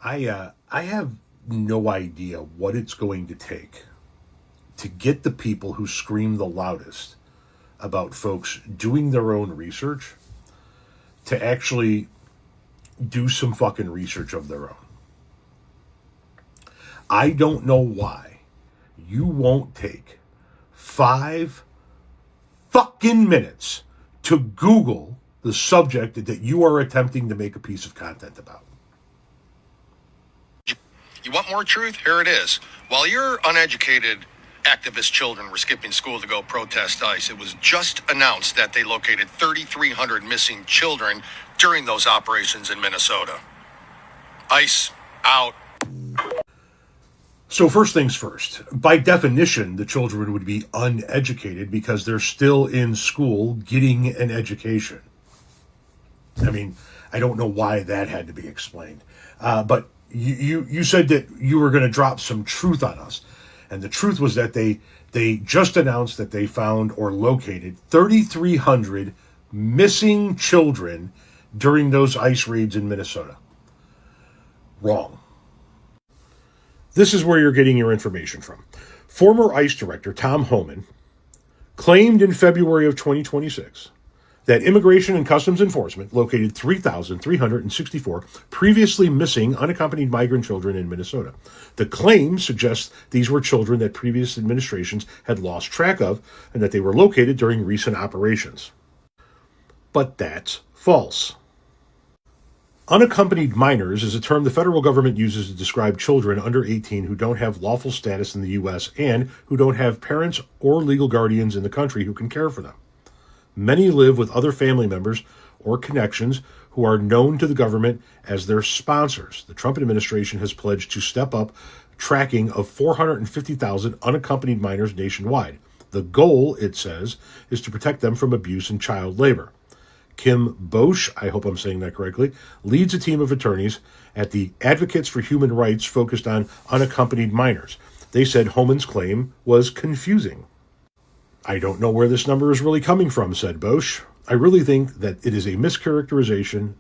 I have no idea what it's going to take to get the people who scream the loudest about folks doing their own research to actually do some fucking research of their own. I don't know why you won't take 5 fucking minutes to Google the subject that you are attempting to make a piece of content about. You want more truth? Here it is. While your uneducated activist children were skipping school to go protest ICE, it was just announced that they located 3,300 missing children during those operations in Minnesota. ICE out. So first things first, by definition, the children would be uneducated because they're still in school getting an education. I mean, I don't know why that had to be explained. But you said that you were going to drop some truth on us. And the truth was that they just announced that they found or located 3,300 missing children during those ICE raids in Minnesota. Wrong. This is where you're getting your information from. Former ICE Director Tom Homan claimed in February of 2026 that Immigration and Customs Enforcement located 3,364 previously missing unaccompanied migrant children in Minnesota. The claim suggests these were children that previous administrations had lost track of and that they were located during recent operations. But that's false. Unaccompanied minors is a term the federal government uses to describe children under 18 who don't have lawful status in the U.S. and who don't have parents or legal guardians in the country who can care for them. Many live with other family members or connections who are known to the government as their sponsors. The Trump administration has pledged to step up tracking of 450,000 unaccompanied minors nationwide. The goal, it says, is to protect them from abuse and child labor. Kim Bosch, I hope I'm saying that correctly, leads a team of attorneys at the Advocates for Human Rights focused on unaccompanied minors. They said Homan's claim was confusing. I don't know where this number is really coming from, said Bosch. I really think that it is a mischaracterizing,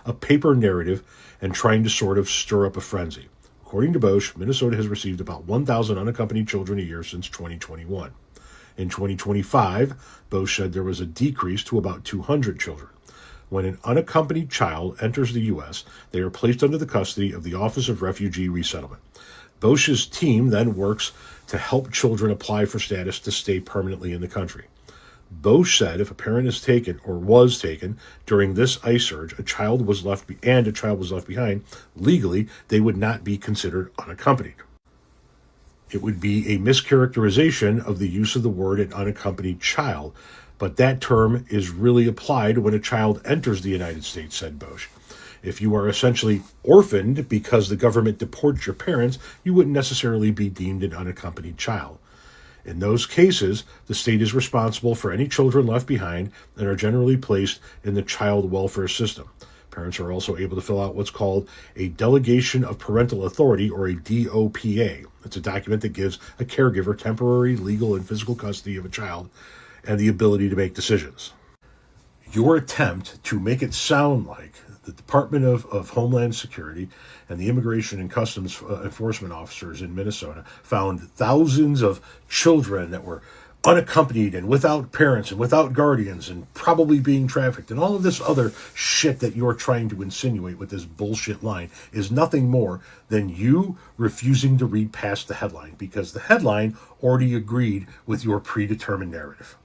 a paper narrative and trying to sort of stir up a frenzy. According to Bosch, Minnesota has received about 1,000 unaccompanied children a year since 2021. In 2025, Bosch said there was a decrease to about 200 children. When an unaccompanied child enters the U.S., they are placed under the custody of the Office of Refugee Resettlement. Bosch's team then works to help children apply for status to stay permanently in the country. Bosch said if a parent is taken or was taken during this ICE surge, a child was left behind, legally they would not be considered unaccompanied. It would be a mischaracterization of the use of the word an unaccompanied child, but that term is really applied when a child enters the United States, said Bosch. If you are essentially orphaned because the government deports your parents, you wouldn't necessarily be deemed an unaccompanied child. In those cases, the state is responsible for any children left behind and are generally placed in the child welfare system. Parents are also able to fill out what's called a Delegation of Parental Authority, or a DOPA. It's a document that gives a caregiver temporary legal and physical custody of a child and the ability to make decisions. Your attempt to make it sound like the Department of Homeland Security and the Immigration and Customs Enforcement officers in Minnesota found thousands of children that were unaccompanied and without parents and without guardians and probably being trafficked and all of this other shit that you're trying to insinuate with this bullshit line is nothing more than you refusing to read past the headline because the headline already agreed with your predetermined narrative.